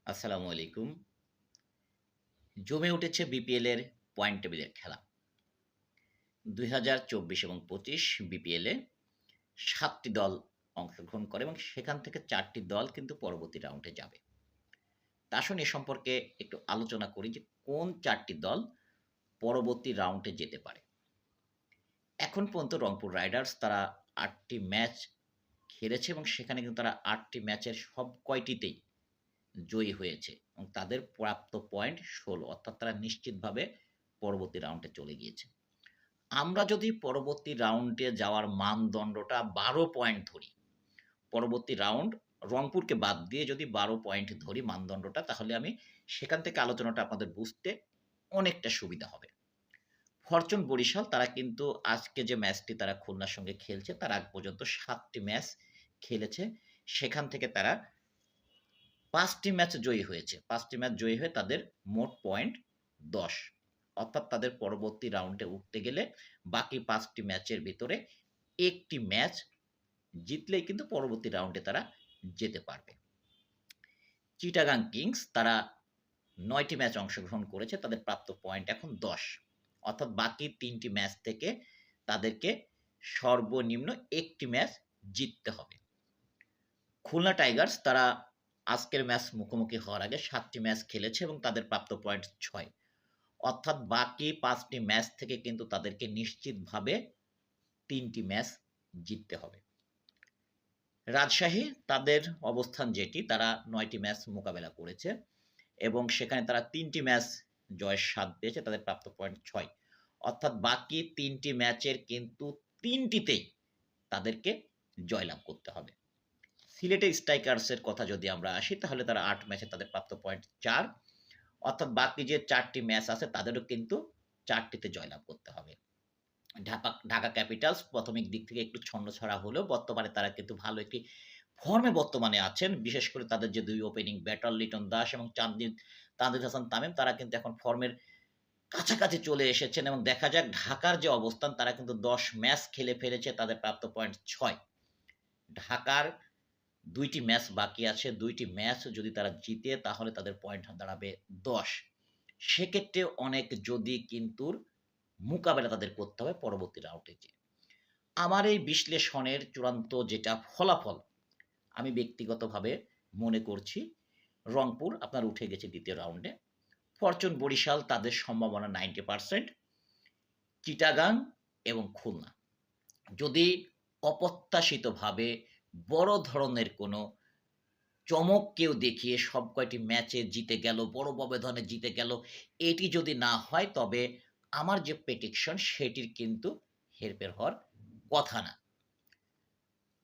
আসসালামু আলাইকুম। জমে উঠেছে বিপিএল এর পয়েন্ট টেবিলের খেলা। ২০২৪ এবং ২৫ বিপিএল এ ৭ টি দল অংশগ্রহণ করে এবং সেখান থেকে ৪ টি দল কিন্তু পরবর্তী রাউন্ডে যাবে। তা আসুন এ সম্পর্কে একটু আলোচনা করি যে কোন ৪ টি দল পরবর্তী রাউন্ডে যেতে পারে। এখন পর্যন্ত রংপুর রাইডার্স তারা ৮ টি ম্যাচ খেলেছে এবং সেখানে কিন্তু তারা ৮ টি ম্যাচের সব কয়টিতেই জয়ী হয়েছে এবং তাদের প্রাপ্ত পয়েন্ট ১৬, অর্থাৎ তারা নিশ্চিতভাবে পরবর্তী রাউন্ডে চলে গিয়েছে। আমরা যদি পরবর্তী রাউন্ডে যাওয়ার মানদণ্ডটা ১২ পয়েন্ট ধরি, পরবর্তী রাউন্ড রংপুরকে বাদ দিয়ে যদি ১২ পয়েন্ট ধরি মানদণ্ডটা, তাহলে আমি সেখান থেকে আলোচনাটা আপনাদের বুঝতে অনেকটা সুবিধা হবে। ফরচুন বরিশাল তারা কিন্তু আজকে যে ম্যাচটি তারা খুলনার সঙ্গে খেলছে তার আগ পর্যন্ত ৭ টি ম্যাচ খেলেছে। সেখান থেকে তারা ৫ টি ম্যাচ জয়ী হয়েছে। ৫ টি ম্যাচ জয়ী হয়ে তাদের মোট পয়েন্ট ১০। অর্থাৎ তাদের পরবর্তী রাউন্ডে উঠতে গেলে বাকি ৫ টি ম্যাচের ভিতরে একটি ম্যাচ জিতলেই কিন্তু পরবর্তী রাউন্ডে তারা যেতে পারবে। চিটাগাং কিংস তারা ৯ টি ম্যাচ অংশগ্রহণ করেছে। তাদের প্রাপ্ত পয়েন্ট এখন ১০। অর্থাৎ বাকি ৩ টি ম্যাচ থেকে তাদেরকে সর্বনিম্ন একটি ম্যাচ জিততে হবে। খুলনা টাইগার্স তারা আজকের ম্যাচ মুখোমুখি হওয়ার আগে ৭ টি ম্যাচ খেলেছে এবং তাদের প্রাপ্ত পয়েন্ট ৬। অর্থাৎ বাকি ৫ টি ম্যাচ থেকে কিন্তু তাদেরকে নিশ্চিতভাবে ৩ টি ম্যাচ জিততে হবে। রাজশাহী তাদের অবস্থান যেটি, তারা ৯ টি ম্যাচ মোকাবেলা করেছে এবং সেখানে তারা ৩ টি ম্যাচ জয়ের স্বাদ পেয়েছে, তাদের প্রাপ্ত পয়েন্ট ৬। অর্থাৎ বাকি ৩ টি ম্যাচের কিন্তু ৩ টিতেই তাদেরকে জয়লাভ করতে হবে। সিলেটে স্ট্রাইকার্সের কথা যদি আমরা আসি, তাহলে তারা ৮ ম্যাচে তাদের প্রাপ্ত পয়েন্ট ৪। অর্থাৎ বাকি যে ৪ টি ম্যাচ আছে তাদেরও কিন্তু ৪ টিতে জয়লাভ করতে হবে। ঢাকা ক্যাপিটালস প্রাথমিক দিক থেকে একটু ছন্নছাড়া হলেও বর্তমানে তারা কিন্তু ভালো একটি ফর্মে বর্তমানে আছেন। বিশেষ করে তাদের যে ২ ওপেনিং ব্যাটার লিটন দাস এবং তানজিদ হাসান তামিম, তারা কিন্তু এখন ফর্মের কাছাকাছি চলে এসেছেন এবং দেখা যাক ঢাকার যে অবস্থান, তারা কিন্তু ১০ ম্যাচ খেলে ফেলেছে, তাদের প্রাপ্ত পয়েন্ট ৬। ঢাকার ২ টি ম্যাচ বাকি আছে। ২ টি ম্যাচ যদি তারা জিতে তাহলে তাদের পয়েন্ট দাঁড়াবে ১০। সেক্ষেত্রে অনেক যদি কিন্তুর মোকাবেলা তাদের করতে হবে পরবর্তী রাউন্ডে যেয়ে। আমার এই বিশ্লেষণের চূড়ান্ত যেটা ফলাফল, আমি ব্যক্তিগতভাবে মনে করছি রংপুর আপনার উঠে গেছে ২য় রাউন্ডে। ফরচুন বরিশাল তাদের সম্ভাবনা 90%, চিটাগাং এবং খুলনা যদি অপ্রত্যাশিতভাবে বড় ধরনের কোনো চমক কেউ দেখিয়ে সব কয়টি ম্যাচে জিতে গেল, বড় ব্যবধানে জিতে গেল, এটি যদি না হয় তবে আমার যে প্রেডিকশন সেটির কিন্তু হেরফের হওয়ার কথা না।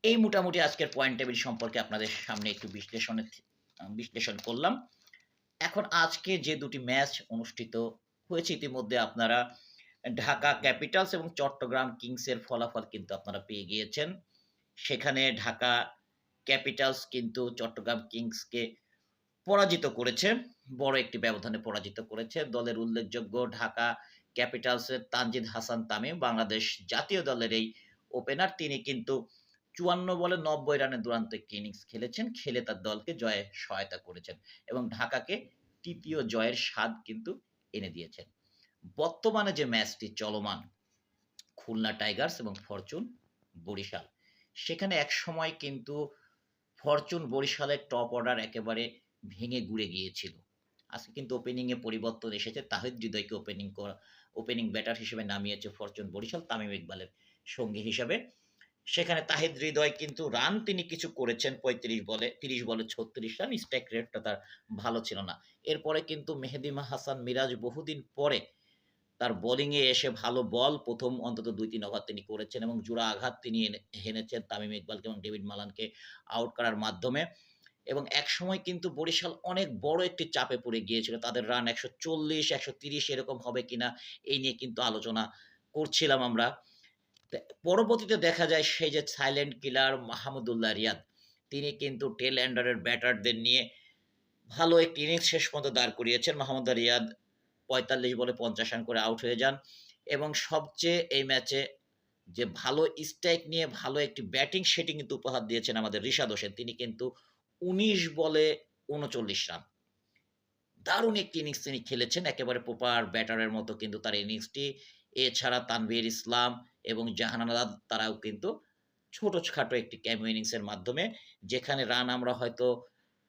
এই মোটামুটি আজকের পয়েন্ট টেবিল সম্পর্কে আপনাদের সামনে একটু বিশ্লেষণ করলাম। এখন আজকে যে ২ টি ম্যাচ অনুষ্ঠিত হয়েছে ইতিমধ্যে আপনারা ঢাকা ক্যাপিটালস এবং চট্টগ্রাম কিংসের ফলাফল কিন্তু আপনারা পেয়ে গিয়েছেন। সেখানে ঢাকা ক্যাপিটালস কিন্তু চট্টগ্রাম কিংসকে পরাজিত করেছে। বড় একটি ব্যবধানে পরাজিত করেছে। দলের উল্লেখযোগ্য ঢাকা ক্যাপিটালসের তানজিদ হাসান তামিম, বাংলাদেশ জাতীয় দলের এই ওপেনার, তিনি কিন্তু ৫৪ বলে ৯০ রানের দুরন্ত একটি ইনিংস খেলেছেন। খেলে তার দলকে জয়ে সহায়তা করেছেন এবং ঢাকাকে ৩য় জয়ের স্বাদ কিন্তু এনে দিয়েছেন। বর্তমানে যে ম্যাচটি চলমান, খুলনা টাইগার্স এবং ফরচুন বরিশাল, সেখানে একসময় কিন্তু ফরচুন বরিশালের টপ অর্ডার একেবারে ভেঙে গুড়ে গিয়েছিল। আজকে কিন্তু ওপেনিংয়ে পরিবর্তন এসেছে। তাহিদ হৃদয়কে ওপেনিং ব্যাটার হিসেবে নামিয়েছে ফরচুন বরিশাল তামিম ইকবালের সঙ্গী হিসাবে। সেখানে তাহিদ হৃদয় কিন্তু রান তিনি কিছু করেছেন ৩৫ বলে, ৩০ বলে ৩৬ রান। স্ট্রাইক রেটটা তার ভালো ছিল না। এরপরে কিন্তু মেহেদী হাসান মিরাজ বহুদিন পরে তার বোলিংয়ে এসে ভালো বল প্রথম অন্তত ২-৩ ওভার তিনি করেছেন এবং জোড়া আঘাত তিনি হেনেছেন তামিম ইকবালকে এবং ডেভিড মালানকে আউট করার মাধ্যমে। এবং একসময় কিন্তু বরিশাল অনেক বড় একটি চাপে পড়ে গিয়েছিল। তাদের রান ১৪০, ১৩০ এরকম হবে কিনা এই নিয়ে কিন্তু আলোচনা করছিলাম আমরা। পরবর্তীতে দেখা যায় সেই যে সাইলেন্ট কিলার মাহমুদুল্লাহ রিয়াদ, তিনি কিন্তু টেল এন্ডারের ব্যাটারদের নিয়ে ভালো একটি ইনিংস শেষ পর্যন্ত দাঁড় করিয়েছেন। মাহমুদুল্লাহ রিয়াদ ৪৫ বলে ৫০ রান করে আউট হয়ে যান এবং সবচেয়ে এই ম্যাচে যে ভালো স্ট্রাইক নিয়ে ভালো একটি ব্যাটিং সেটি কিন্তু উপহার দিয়েছেন আমাদের রিশাদ হোসেন। তিনি কিন্তু ১৯ বলে ৩৯ রান দারুণ একটি ইনিংস তিনি খেলেছেন। একেবারে প্রপার ব্যাটারের মতো কিন্তু তার ইনিংসটি। এছাড়া তানভীর ইসলাম এবং জাহানারা তারাও কিন্তু ছোটখাটো একটি ক্যামিও ইনিংসের মাধ্যমে যেখানে রান আমরা হয়তো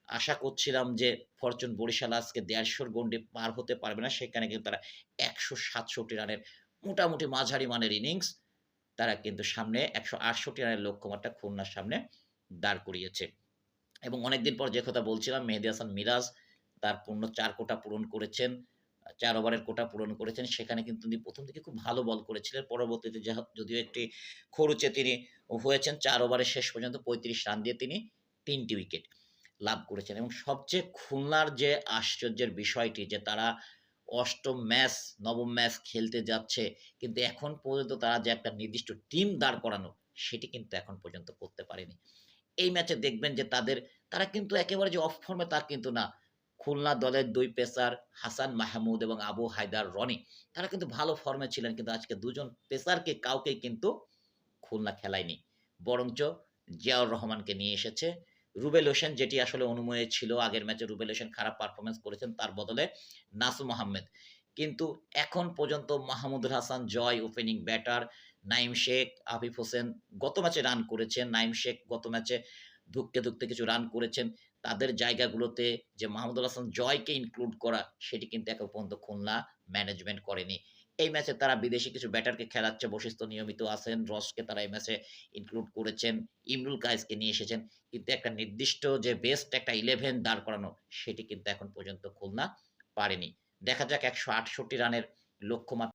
আশা করছিলাম যে ফরচুন বরিশাল আজকে ১৫০ গন্ডি পার হতে পারবে না। সেখানে কিন্তু তারা ১৬৭ রানের মোটামুটি মাঝারি মানের ইনিংস তারা কিন্তু সামনে ১৬৮ রানের লক্ষ্যমাত্রা খুলনার সামনে দাঁড় করিয়েছে। এবং অনেকদিন পর যে কথা বলছিলাম মেহেদী হাসান মিরাজ তার পূর্ণ ৪ কোটা পূরণ করেছেন। ৪ ওভারের কোটা পূরণ করেছেন। সেখানে কিন্তু তিনি ১ম দিকে খুব ভালো বল করেছিলেন। পরবর্তীতে যদিও একটি খরুচে তিনি হয়েছেন ৪ ওভারে শেষ পর্যন্ত ৩৫ রান দিয়ে তিনি ৩ টি উইকেট লাভ করেছেন। এবং সবচেয়ে খুলনার যে আশ্চর্যের বিষয়টি যে তারা ৮ম ম্যাচ, ৯ম ম্যাচ খেলতে যাচ্ছে। কিন্তু এখন পর্যন্ত তারা যে একটা নির্দিষ্ট টিম দাঁড় করানো সেটি কিন্তু এখন পর্যন্ত করতে পারেনি। এই ম্যাচে দেখবেন যে তারা কিন্তু একেবারে যে অফ ফর্মে তা কিন্তু না। খুলনা দলের ২ পেসার হাসান মাহমুদ এবং আবু হায়দার রনি তারা কিন্তু ভালো ফর্মে ছিলেন। কিন্তু আজকে ২ জন পেসারকে কাউকেই কিন্তু খুলনা খেলায়নি। বরঞ্চ জিয়াউর রহমানকে নিয়ে এসেছে। রুবেল হোসেন যেটি আসলে অনুমেয় ছিল। আগের ম্যাচে রুবেল হোসেন খারাপ পারফরম্যান্স করেছেন। তার বদলে নাসুম আহমেদ। কিন্তু এখন পর্যন্ত মাহমুদুল হাসান জয় ওপেনিং ব্যাটার, নাঈম শেখ, আফিফ হোসেন গত ম্যাচে রান করেছেন। নাঈম শেখ গত ম্যাচে ধুঁকতে কিছু রান করেছেন। তাদের জায়গাগুলোতে যে মাহমুদুল হাসান জয়কে ইনক্লুড করা সেটি কিন্তু এখন পর্যন্ত খুলনা ম্যানেজমেন্ট করেনি। এই ম্যাচে তারা বিদেশি কিছু ব্যাটারকে খেলাচ্ছে। বশিষ্ঠ নিয়মিত আছেন। রসকে তারা এই ম্যাচে ইনক্লুড করেছেন। ইমরুল কায়েসকে নিয়ে এসেছেন। কিন্তু একটা নির্দিষ্ট যে বেস্ট একটা 11 দাঁড় করানো সেটি কিন্তু এখন পর্যন্ত খুলনা পারেনি। দেখা যাক ১৬৮ রানের লক্ষ্যমাত্রা